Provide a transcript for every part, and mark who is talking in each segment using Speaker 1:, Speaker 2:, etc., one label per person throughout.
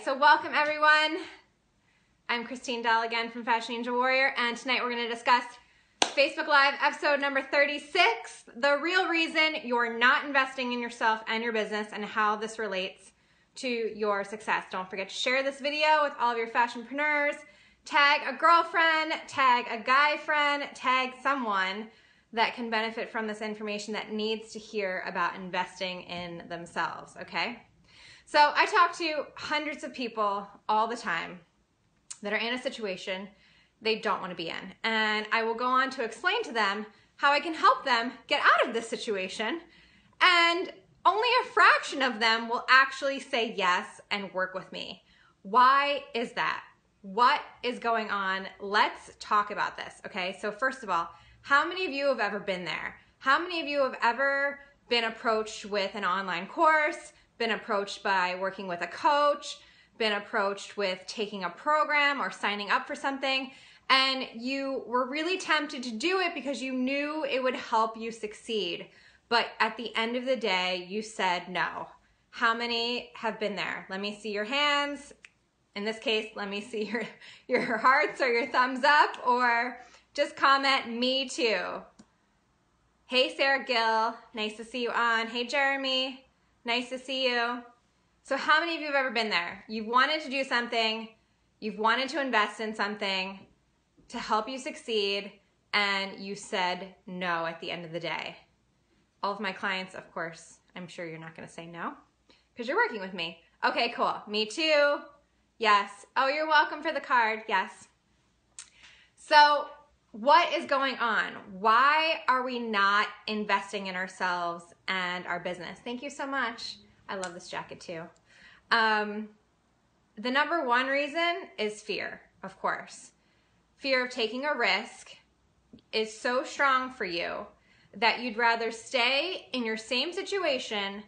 Speaker 1: So welcome everyone. I'm Christine Daal again from Fashion Angel Warrior, and tonight we're going to discuss Facebook Live episode number 36, the real reason you're not investing in yourself and your business and how this relates to your success. Don't forget to share this video with all of your fashionpreneurs. Tag a girlfriend, tag a guy friend, tag someone that can benefit from this information that needs to hear about investing in themselves, okay? So I talk to hundreds of people all the time that are in a situation they don't want to be in. And I will go on to explain to them how I can help them get out of this situation. And only a fraction of them will actually say yes and work with me. Why is that? What is going on? Let's talk about this, okay? So first of all, how many of you have ever been there? How many of you have ever been approached with an online course, been approached by working with a coach, been approached with taking a program or signing up for something, and you were really tempted to do it because you knew it would help you succeed, but at the end of the day, you said no? How many have been there? Let me see your hands. In this case, let me see your hearts or your thumbs up, or just comment, me too. Hey, Sarah Gill, nice to see you on. Hey, Jeremy. Nice to see you. So how many of you have ever been there? You've wanted to do something, you've wanted to invest in something to help you succeed, and you said no at the end of the day. All of my clients, of course, I'm sure you're not gonna say no because you're working with me. Okay, cool. Me too. Yes. Oh, you're welcome for the card. Yes. So what is going on? Why are we not investing in ourselves and our business? Thank you so much. I love this jacket too. The number one reason is fear, of course. Fear of taking a risk is so strong for you that you'd rather stay in your same situation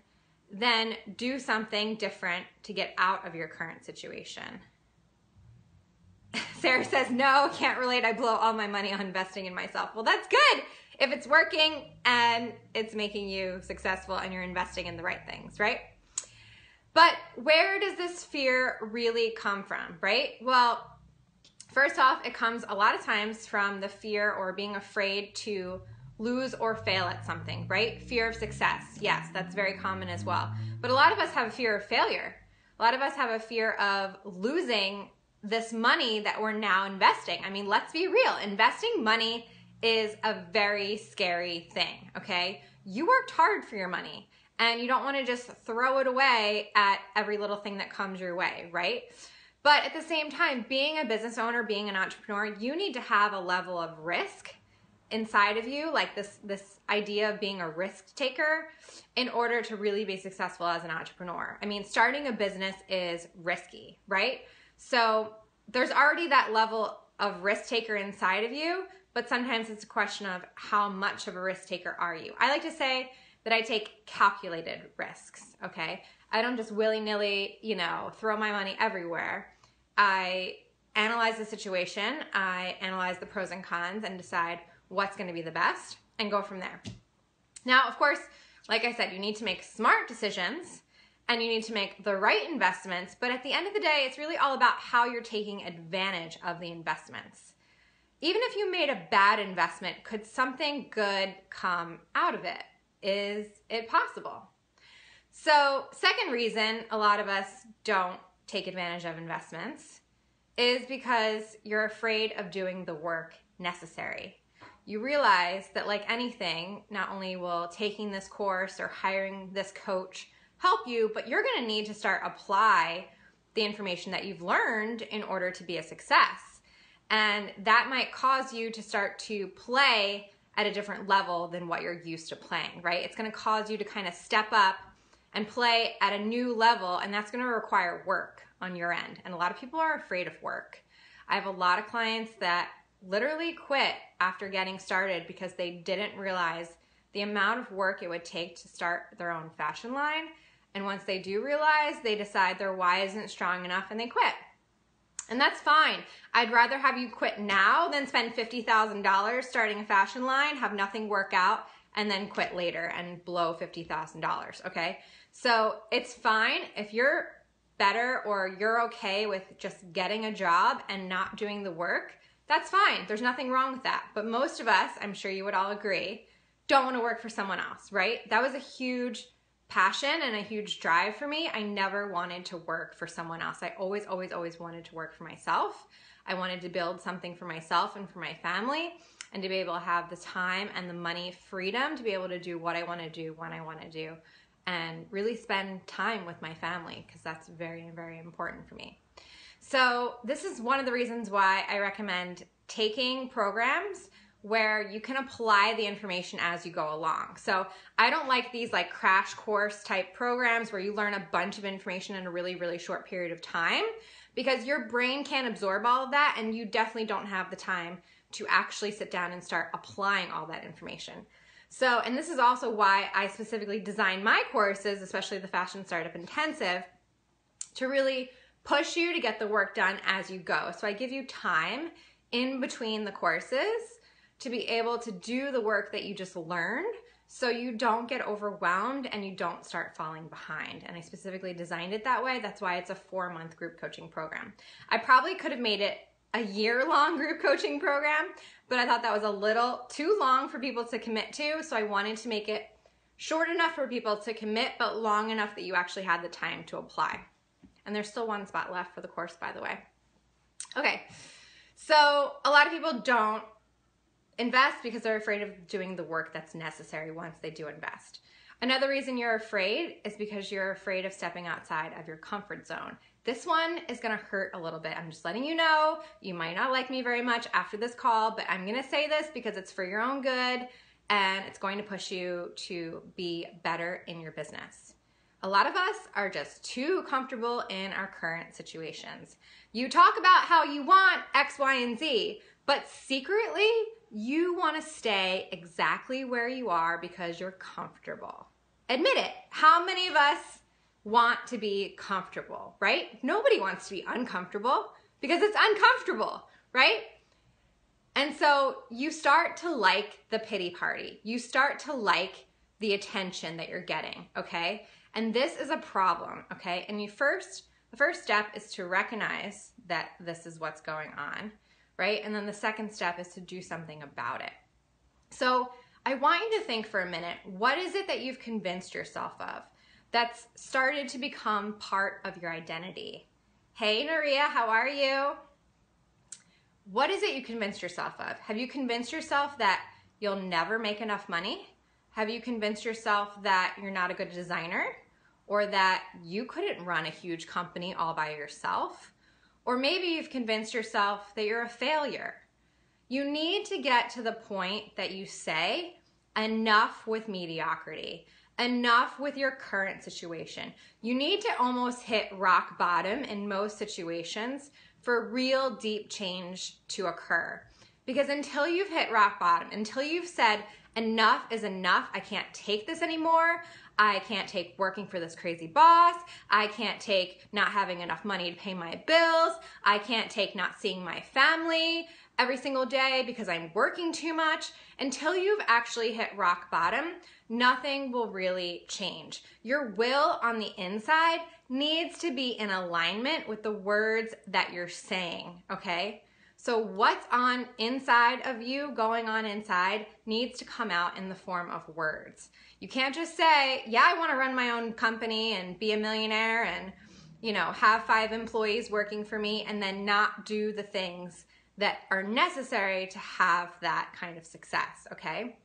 Speaker 1: than do something different to get out of your current situation. Sarah says, no, can't relate. I blow all my money on investing in myself. Well, that's good if it's working and it's making you successful and you're investing in the right things, right? But where does this fear really come from, right? Well, first off, it comes a lot of times from the fear or being afraid to lose or fail at something, right? Fear of success. Yes, that's very common as well. But a lot of us have a fear of failure. A lot of us have a fear of losing this money that we're now investing. I mean, let's be real. Investing money is a very scary thing, okay? You worked hard for your money and you don't want to just throw it away at every little thing that comes your way, right? But at the same time, being a business owner, being an entrepreneur, you need to have a level of risk inside of you, like this idea of being a risk taker in order to really be successful as an entrepreneur. I mean, starting a business is risky, right? So there's already that level of risk taker inside of you, but sometimes it's a question of how much of a risk taker are you? I like to say that I take calculated risks, okay? I don't just willy-nilly, throw my money everywhere. I analyze the situation, I analyze the pros and cons and decide what's gonna be the best and go from there. Now, of course, like I said, you need to make smart decisions and you need to make the right investments, but at the end of the day, it's really all about how you're taking advantage of the investments. Even if you made a bad investment, could something good come out of it? Is it possible? So, second reason a lot of us don't take advantage of investments is because you're afraid of doing the work necessary. You realize that like anything, not only will taking this course or hiring this coach help you, but you're gonna need to start apply the information that you've learned in order to be a success. And that might cause you to start to play at a different level than what you're used to playing, right? It's gonna cause you to kind of step up and play at a new level, and that's gonna require work on your end. And a lot of people are afraid of work. I have a lot of clients that literally quit after getting started because they didn't realize the amount of work it would take to start their own fashion line. And once they do realize, they decide their why isn't strong enough and they quit. And that's fine. I'd rather have you quit now than spend $50,000 starting a fashion line, have nothing work out, and then quit later and blow $50,000, okay? So it's fine if you're better, or you're okay with just getting a job and not doing the work, that's fine. There's nothing wrong with that. But most of us, I'm sure you would all agree, don't want to work for someone else, right? That was a huge passion and a huge drive for me. I never wanted to work for someone else. I always wanted to work for myself. I wanted to build something for myself and for my family, and to be able to have the time and the money freedom to be able to do what I want to do when I want to do, and really spend time with my family, because that's very, very important for me. So this is one of the reasons why I recommend taking programs where you can apply the information as you go along. So I don't like these like crash course type programs where you learn a bunch of information in a really, really short period of time, because your brain can't absorb all of that, and you definitely don't have the time to actually sit down and start applying all that information. So, and this is also why I specifically design my courses, especially the Fashion Startup Intensive, to really push you to get the work done as you go. So I give you time in between the courses to be able to do the work that you just learned, so you don't get overwhelmed and you don't start falling behind. And I specifically designed it that way. That's why it's a 4-month group coaching program. I probably could have made it a year-long group coaching program, but I thought that was a little too long for people to commit to, so I wanted to make it short enough for people to commit, but long enough that you actually had the time to apply. And there's still one spot left for the course, by the way. Okay, so a lot of people don't invest because they're afraid of doing the work that's necessary once they do invest. Another reason you're afraid is because you're afraid of stepping outside of your comfort zone. This one is gonna hurt a little bit. I'm just letting you know. You might not like me very much after this call, but I'm gonna say this because it's for your own good, and it's going to push you to be better in your business. A lot of us are just too comfortable in our current situations. You talk about how you want X, Y, and Z, but secretly, you want to stay exactly where you are because you're comfortable. Admit it. How many of us want to be comfortable, right? Nobody wants to be uncomfortable because it's uncomfortable, right? And so you start to like the pity party. You start to like the attention that you're getting, okay? And this is a problem, okay? And the first step is to recognize that this is what's going on, right? And then the second step is to do something about it. So I want you to think for a minute, what is it that you've convinced yourself of that's started to become part of your identity? Hey, Naria, how are you? What is it you convinced yourself of? Have you convinced yourself that you'll never make enough money? Have you convinced yourself that you're not a good designer, or that you couldn't run a huge company all by yourself? Or maybe you've convinced yourself that you're a failure. You need to get to the point that you say, enough with mediocrity, enough with your current situation. You need to almost hit rock bottom in most situations for real deep change to occur. Because until you've hit rock bottom, until you've said, enough is enough, I can't take this anymore, I can't take working for this crazy boss, I can't take not having enough money to pay my bills, I can't take not seeing my family every single day because I'm working too much. Until you've actually hit rock bottom, nothing will really change. Your will on the inside needs to be in alignment with the words that you're saying, okay? So what's on inside of you, going on inside, needs to come out in the form of words. You can't just say, yeah, I want to run my own company and be a millionaire and, you know, have 5 employees working for me, and then not do the things that are necessary to have that kind of success, okay?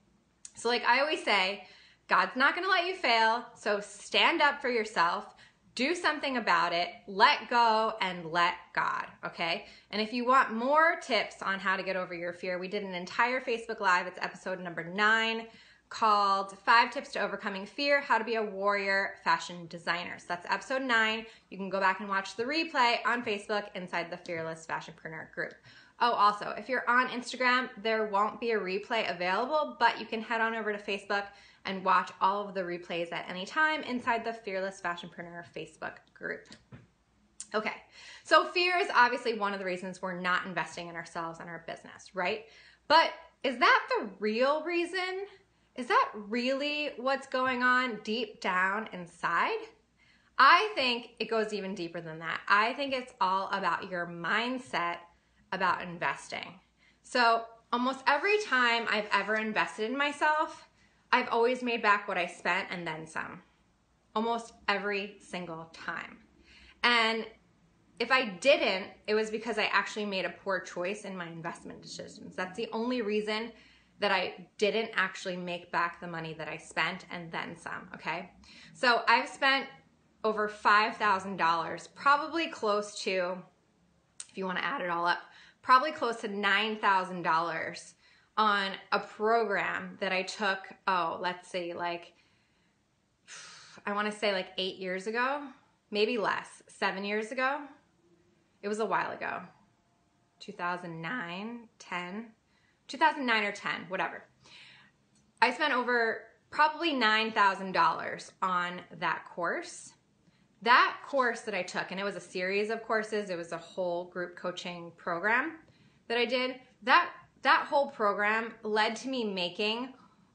Speaker 1: So like I always say, God's not going to let you fail, so stand up for yourself. Do something about it, let go, and let God, okay? And if you want more tips on how to get over your fear, we did an entire Facebook Live. It's episode number 9, called 5 Tips to Overcoming Fear, How to Be a Warrior Fashion Designer. So that's episode 9. You can go back and watch the replay on Facebook inside the Fearless Fashionpreneur group. Oh, also, if you're on Instagram, there won't be a replay available, but you can head on over to Facebook and watch all of the replays at any time inside the Fearless Fashionpreneur Facebook group. Okay, so fear is obviously one of the reasons we're not investing in ourselves and our business, right? But is that the real reason? Is that really what's going on deep down inside? I think it goes even deeper than that. I think it's all about your mindset about investing. So almost every time I've ever invested in myself, I've always made back what I spent and then some. Almost every single time. And if I didn't, it was because I actually made a poor choice in my investment decisions. That's the only reason that I didn't actually make back the money that I spent and then some, okay? So I've spent over $5,000, probably close to, if you want to add it all up, probably close to $9,000 on a program that I took, let's see, I want to say 8 years ago, maybe less, 7 years ago. It was a while ago, 2009 or 10, whatever. I spent over probably $9,000 on that course. That course that I took, and it was a series of courses, it was a whole group coaching program that I did, that whole program led to me making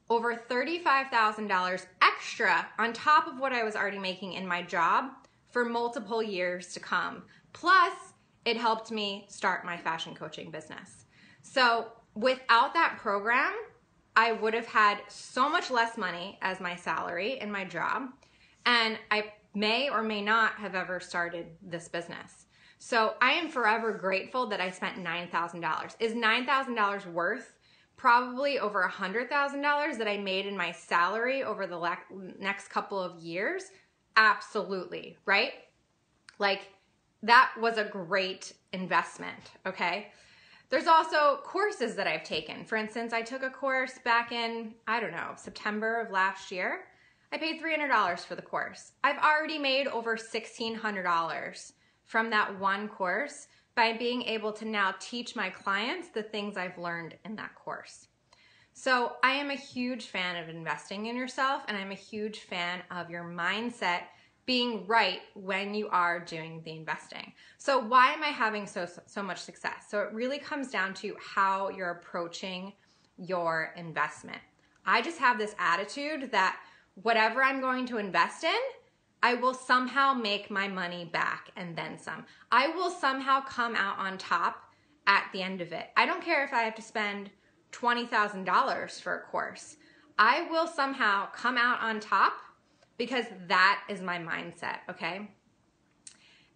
Speaker 1: over $35,000 extra on top of what I was already making in my job for multiple years to come. Plus, it helped me start my fashion coaching business. So without that program, I would have had so much less money as my salary in my job, and I may or may not have ever started this business. So I am forever grateful that I spent $9,000. Is $9,000 worth probably over $100,000 that I made in my salary over the next couple of years? Absolutely, right? That was a great investment, okay? There's also courses that I've taken. For instance, I took a course back in, September of last year. I paid $300 for the course. I've already made over $1,600 from that one course by being able to now teach my clients the things I've learned in that course. So I am a huge fan of investing in yourself, and I'm a huge fan of your mindset being right when you are doing the investing. So why am I having so much success? So it really comes down to how you're approaching your investment. I just have this attitude that whatever I'm going to invest in, I will somehow make my money back and then some. I will somehow come out on top at the end of it. I don't care if I have to spend $20,000 for a course. I will somehow come out on top because that is my mindset, okay?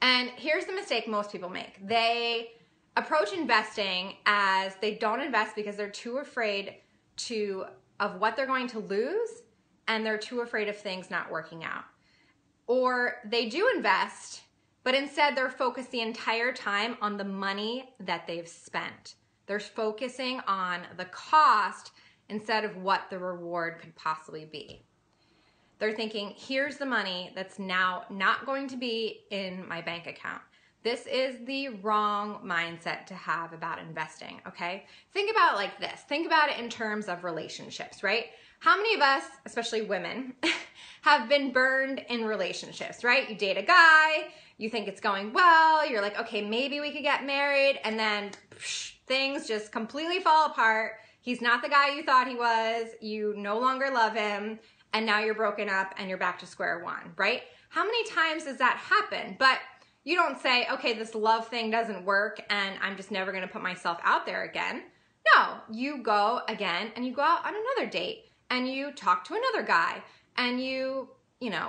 Speaker 1: And here's the mistake most people make. They approach investing as they don't invest because they're too afraid of what they're going to lose, and they're too afraid of things not working out. Or they do invest, but instead they're focused the entire time on the money that they've spent. They're focusing on the cost instead of what the reward could possibly be. They're thinking, here's the money that's now not going to be in my bank account. This is the wrong mindset to have about investing, okay? Think about it like this. Think about it in terms of relationships, right? How many of us, especially women, have been burned in relationships, right? You date a guy, you think it's going well, you're like, okay, maybe we could get married, and then things just completely fall apart. He's not the guy you thought he was, you no longer love him, and now you're broken up and you're back to square one, right? How many times does that happen? But you don't say, okay, this love thing doesn't work and I'm just never gonna put myself out there again. No, you go again and you go out on another date and you talk to another guy and you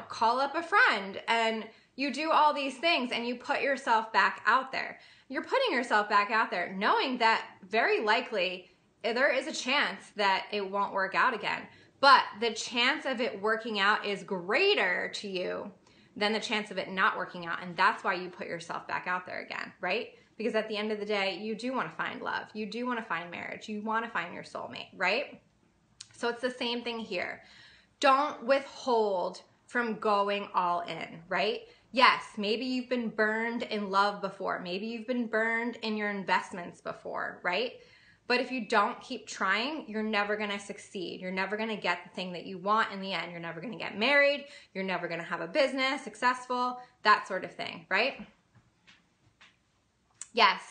Speaker 1: call up a friend and you do all these things and you put yourself back out there. You're putting yourself back out there knowing that very likely there is a chance that it won't work out again. But the chance of it working out is greater to you than the chance of it not working out. And that's why you put yourself back out there again, right? Because at the end of the day, you do want to find love. You do want to find marriage. You want to find your soulmate, right? So it's the same thing here. Don't withhold from going all in, right? Yes, maybe you've been burned in love before. Maybe you've been burned in your investments before, right? But if you don't keep trying, you're never gonna succeed. You're never gonna get the thing that you want in the end. You're never gonna get married. You're never gonna have a business, successful, that sort of thing, right? Yes,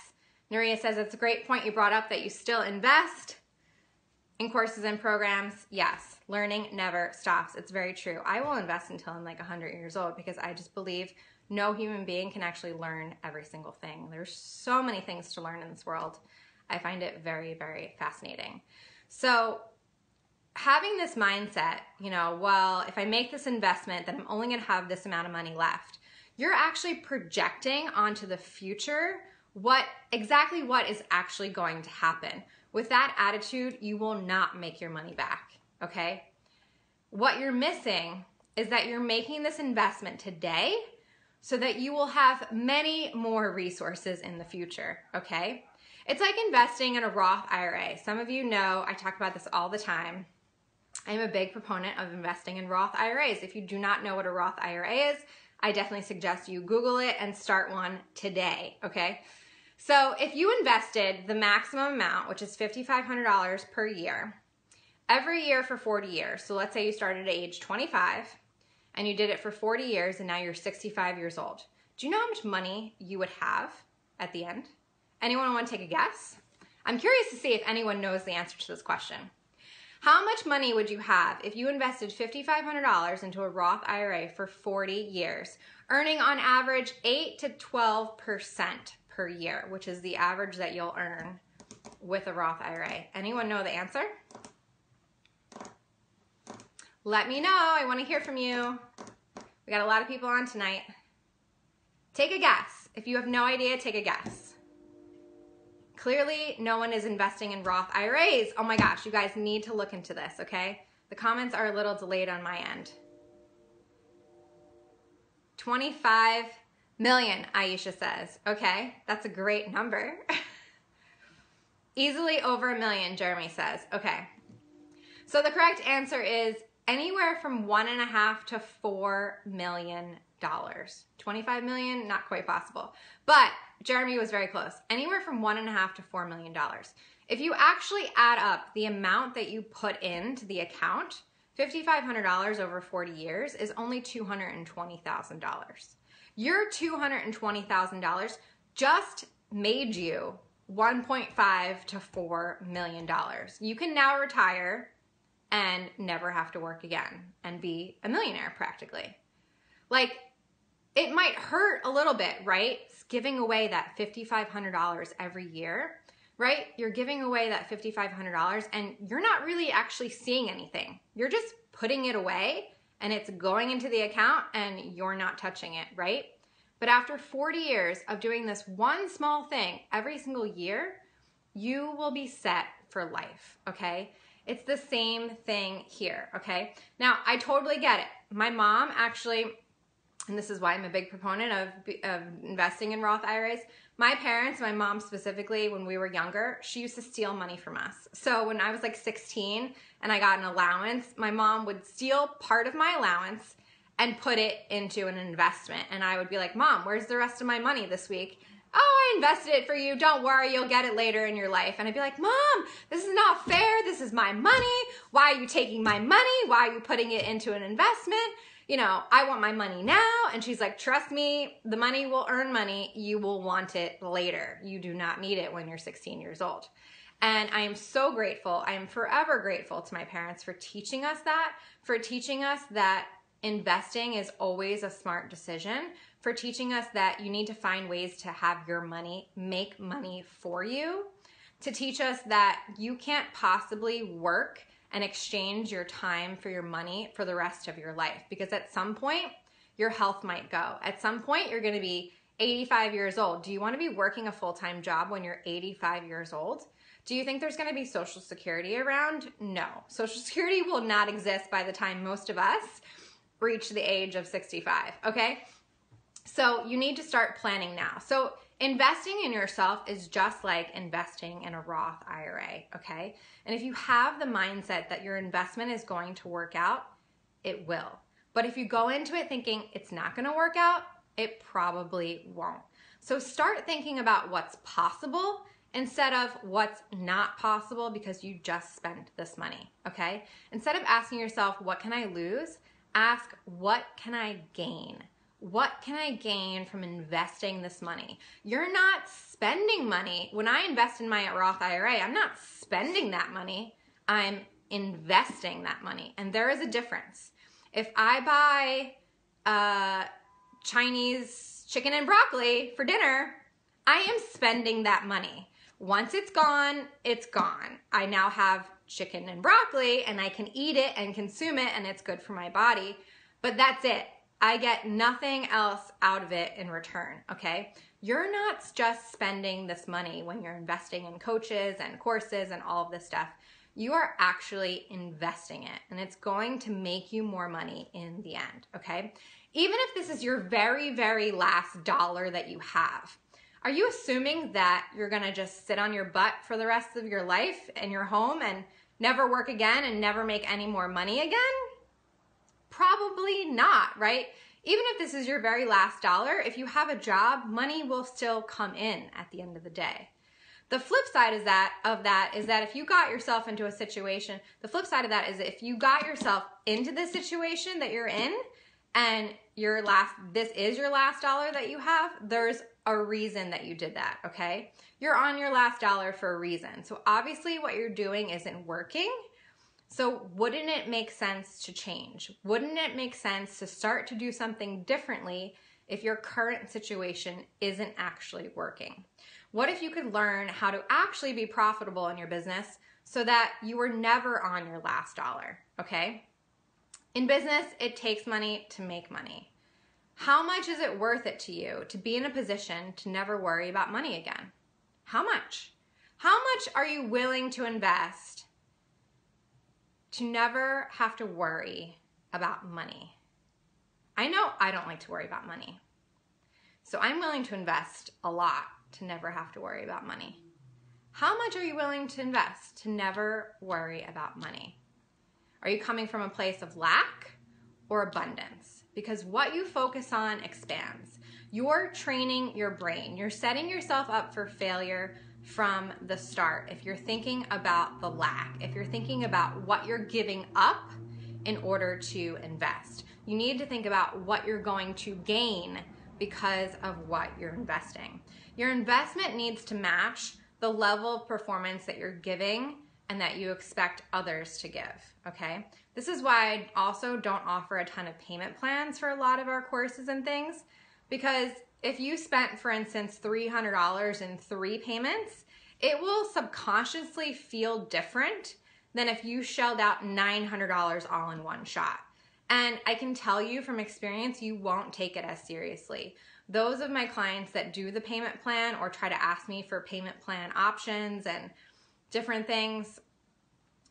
Speaker 1: Nuria says it's a great point you brought up that you still invest in courses and programs, yes, learning never stops. It's very true. I will invest until I'm like 100 years old because I just believe no human being can actually learn every single thing. There's so many things to learn in this world. I find it very, very fascinating. So having this mindset, well, if I make this investment, then I'm only going to have this amount of money left. You're actually projecting onto the future exactly what is actually going to happen. With that attitude, you will not make your money back, okay? What you're missing is that you're making this investment today so that you will have many more resources in the future, okay? It's like investing in a Roth IRA. Some of you know I talk about this all the time. I'm a big proponent of investing in Roth IRAs. If you do not know what a Roth IRA is, I definitely suggest you Google it and start one today, okay? So if you invested the maximum amount, which is $5,500 per year, every year for 40 years, so let's say you started at age 25 and you did it for 40 years and now you're 65 years old. Do you know how much money you would have at the end? Anyone want to take a guess? I'm curious to see if anyone knows the answer to this question. How much money would you have if you invested $5,500 into a Roth IRA for 40 years, earning on average 8 to 12% per year, which is the average that you'll earn with a Roth IRA? Anyone know the answer? Let me know. I want to hear from you. We got a lot of people on tonight. Take a guess. If you have no idea, take a guess. Clearly, no one is investing in Roth IRAs. Oh my gosh, you guys need to look into this, okay? The comments are a little delayed on my end. 25 million, Aisha says. Okay, that's a great number. Easily over $1 million, Jeremy says. Okay. So the correct answer is anywhere from $1.5 to $4 million. 25 million, not quite possible. But Jeremy was very close. Anywhere from $1.5 to $4 million. If you actually add up the amount that you put into the account, $5,500 over 40 years is only $220,000. Your $220,000 just made you $1.5 to $4 million. You can now retire and never have to work again and be a millionaire practically. Like, it might hurt a little bit, right? It's giving away that $5,500 every year, right? You're giving away that $5,500 and you're not really actually seeing anything. You're just putting it away and it's going into the account and you're not touching it, right? But after 40 years of doing this one small thing every single year, you will be set for life, okay? It's the same thing here, okay? Now, I totally get it. My mom actually, and this is why I'm a big proponent of investing in Roth IRAs. My parents, my mom specifically, when we were younger, she used to steal money from us. So when I was like 16 and I got an allowance, my mom would steal part of my allowance and put it into an investment. And I would be like, Mom, where's the rest of my money this week? Oh, I invested it for you. Don't worry, you'll get it later in your life. And I'd be like, Mom, this is not fair. This is my money. Why are you taking my money? Why are you putting it into an investment? You know, I want my money now. And she's like, trust me, the money will earn money. You will want it later. You do not need it when you're 16 years old. And I am so grateful. I am forever grateful to my parents for teaching us that, for teaching us that investing is always a smart decision, for teaching us that you need to find ways to have your money make money for you, to teach us that you can't possibly work and exchange your time for your money for the rest of your life, because at some point your health might go. At some point you're going to be 85 years old. Do you want to be working a full-time job when you're 85 years old? Do you think there's going to be Social Security around? No. Social Security will not exist by the time most of us reach the age of 65, okay? So you need to start planning now. So investing in yourself is just like investing in a Roth IRA, okay? And if you have the mindset that your investment is going to work out, it will. But if you go into it thinking it's not going to work out, it probably won't. So start thinking about what's possible instead of what's not possible because you just spent this money, okay? Instead of asking yourself, what can I lose? Ask, what can I gain? What can I gain from investing this money? You're not spending money. When I invest in my Roth IRA, I'm not spending that money. I'm investing that money. And there is a difference. If I buy Chinese chicken and broccoli for dinner, I am spending that money. Once it's gone, it's gone. I now have chicken and broccoli and I can eat it and consume it and it's good for my body, but that's it. I get nothing else out of it in return, okay? You're not just spending this money when you're investing in coaches and courses and all of this stuff. You are actually investing it and it's going to make you more money in the end, okay? Even if this is your very, very last dollar that you have, are you assuming that you're gonna just sit on your butt for the rest of your life in your home and never work again and never make any more money again? Probably not, right? Even if this is your very last dollar, if you have a job, money will still come in at the end of the day. The flip side is that if you got yourself into a situation, the flip side of that is if you got yourself into the situation that you're in and this is your last dollar that you have, there's a reason that you did that, okay? You're on your last dollar for a reason. So obviously what you're doing isn't working. So wouldn't it make sense to change? Wouldn't it make sense to start to do something differently if your current situation isn't actually working? What if you could learn how to actually be profitable in your business so that you were never on your last dollar, okay? In business, it takes money to make money. How much is it worth it to you to be in a position to never worry about money again? How much? How much are you willing to invest to never have to worry about money? I know I don't like to worry about money. So I'm willing to invest a lot to never have to worry about money. How much are you willing to invest to never worry about money? Are you coming from a place of lack or abundance? Because what you focus on expands. You're training your brain. You're setting yourself up for failure from the start. If you're thinking about the lack, if you're thinking about what you're giving up in order to invest, you need to think about what you're going to gain because of what you're investing. Your investment needs to match the level of performance that you're giving and that you expect others to give, okay? This is why I also don't offer a ton of payment plans for a lot of our courses and things, because if you spent, for instance, $300 in 3 payments, it will subconsciously feel different than if you shelled out $900 all in one shot. And I can tell you from experience, you won't take it as seriously. Those of my clients that do the payment plan or try to ask me for payment plan options and different things,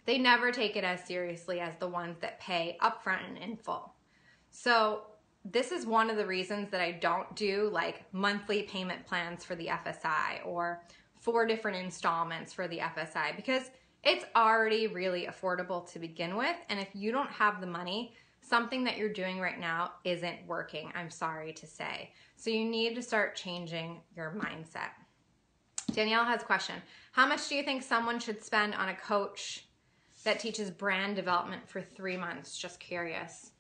Speaker 1: they never take it as seriously as the ones that pay upfront and in full. So this is one of the reasons that I don't do like monthly payment plans for the FSI or 4 different installments for the FSI, because it's already really affordable to begin with. And if you don't have the money, something that you're doing right now isn't working, I'm sorry to say. So you need to start changing your mindset. Danielle has a question. How much do you think someone should spend on a coach that teaches brand development for 3 months? Just curious.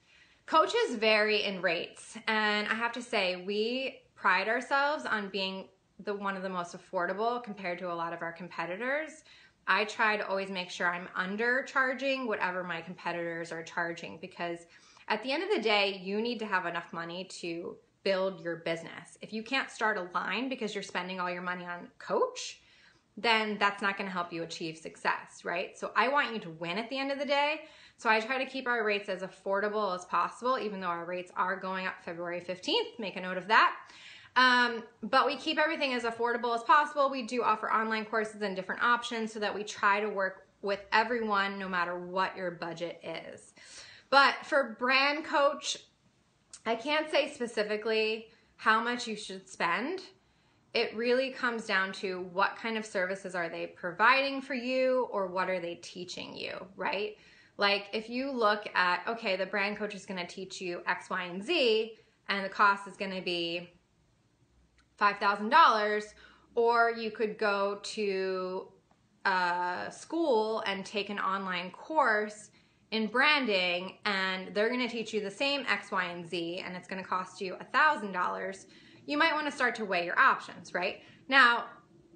Speaker 1: Coaches vary in rates, and I have to say we pride ourselves on being one of the most affordable compared to a lot of our competitors. I try to always make sure I'm undercharging whatever my competitors are charging, because at the end of the day, you need to have enough money to build your business. If you can't start a line because you're spending all your money on coach, then that's not going to help you achieve success, right? So I want you to win at the end of the day. So I try to keep our rates as affordable as possible, even though our rates are going up February 15th. Make a note of that. But we keep everything as affordable as possible. We do offer online courses and different options so that we try to work with everyone no matter what your budget is. But for brand coach, I can't say specifically how much you should spend. It really comes down to what kind of services are they providing for you, or what are they teaching you, right? Like if you look at, okay, the brand coach is going to teach you X, Y, and Z, and the cost is going to be $5,000, or you could go to school and take an online course in branding, and they're going to teach you the same X, Y, and Z, and it's going to cost you $1,000. You might want to start to weigh your options, right? Now,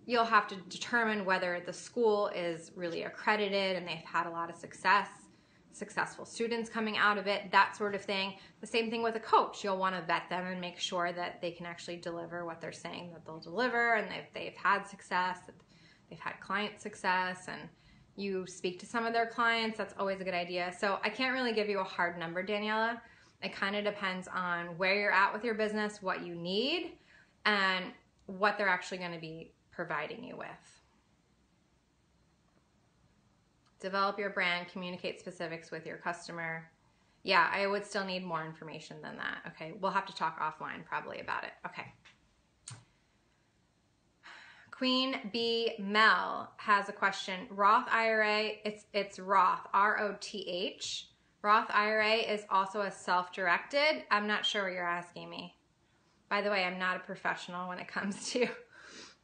Speaker 1: You'll have to determine whether the school is really accredited and they've had a lot of successful students coming out of it, that sort of thing. The same thing with a coach. You'll want to vet them and make sure that they can actually deliver what they're saying that they'll deliver, and they've had success, that they've had client success, and you speak to some of their clients. That's always a good idea. So I can't really give you a hard number, Daniela. It kind of depends on where you're at with your business, what you need, and what they're actually going to be providing you with. Develop your brand, communicate specifics with your customer. Yeah, I would still need more information than that. Okay, we'll have to talk offline probably about it. Okay. Queen B Mel has a question. Roth IRA, it's Roth, R-O-T-H. Roth IRA is also a self-directed. I'm not sure what you're asking me. By the way, I'm not a professional when it comes to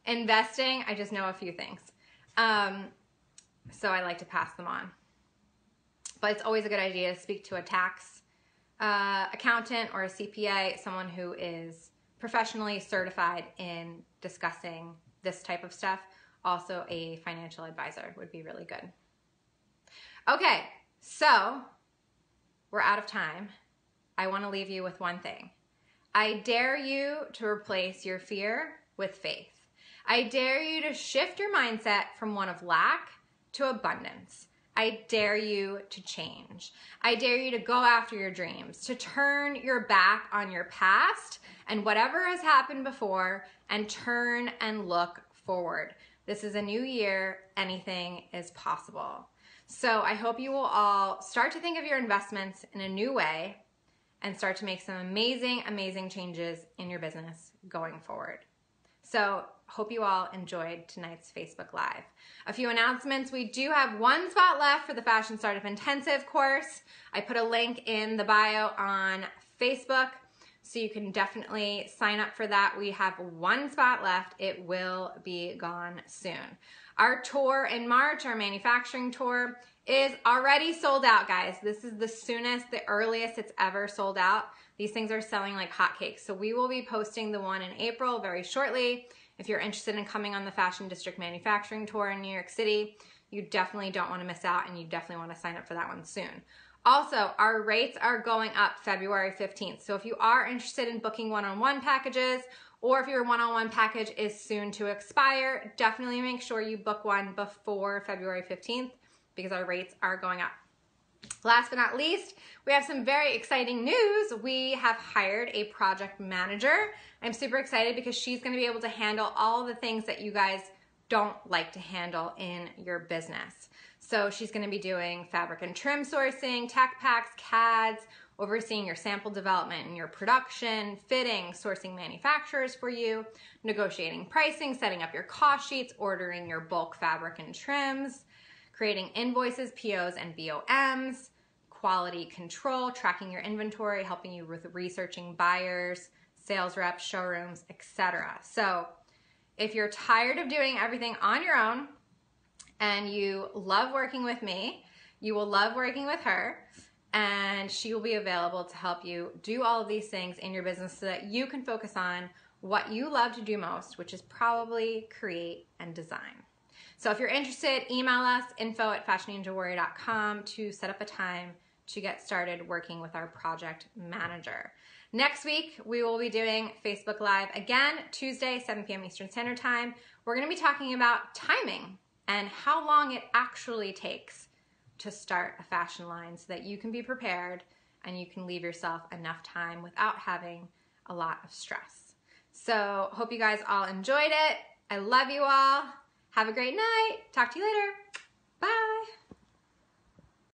Speaker 1: investing. I just know a few things. So I like to pass them on. But it's always a good idea to speak to a tax accountant or a CPA, someone who is professionally certified in discussing this type of stuff. Also, a financial advisor would be really good. Okay, so we're out of time. I want to leave you with one thing. I dare you to replace your fear with faith. I dare you to shift your mindset from one of lack to abundance. I dare you to change. I dare you to go after your dreams, to turn your back on your past and whatever has happened before and turn and look forward. This is a new year. Anything is possible. So I hope you will all start to think of your investments in a new way and start to make some amazing, amazing changes in your business going forward. So hope you all enjoyed tonight's Facebook Live. A few announcements. We do have one spot left for the Fashion Startup Intensive course. I put a link in the bio on Facebook, so you can definitely sign up for that. We have one spot left. It will be gone soon. Our tour in March, our manufacturing tour, is already sold out, guys. This is the soonest, the earliest it's ever sold out. These things are selling like hotcakes. So we will be posting the one in April very shortly. If you're interested in coming on the Fashion District Manufacturing Tour in New York City, you definitely don't want to miss out, and you definitely want to sign up for that one soon. Also, our rates are going up February 15th. So if you are interested in booking one-on-one packages, or if your one-on-one package is soon to expire, definitely make sure you book one before February 15th because our rates are going up. Last but not least, we have some very exciting news. We have hired a project manager. I'm super excited because she's going to be able to handle all the things that you guys don't like to handle in your business. So she's going to be doing fabric and trim sourcing, tech packs, CADs, overseeing your sample development and your production, fitting, sourcing manufacturers for you, negotiating pricing, setting up your cost sheets, ordering your bulk fabric and trims, creating invoices, POs, and BOMs, quality control, tracking your inventory, helping you with researching buyers, sales reps, showrooms, etc. So if you're tired of doing everything on your own and you love working with me, you will love working with her, and she will be available to help you do all of these things in your business so that you can focus on what you love to do most, which is probably create and design. So if you're interested, email us, info@fashionangelwarrior.com to set up a time to get started working with our project manager. Next week, we will be doing Facebook Live again, Tuesday, 7 p.m. Eastern Standard Time. We're going to be talking about timing and how long it actually takes to start a fashion line so that you can be prepared and you can leave yourself enough time without having a lot of stress. So hope you guys all enjoyed it. I love you all. Have a great night. Talk to you later. Bye.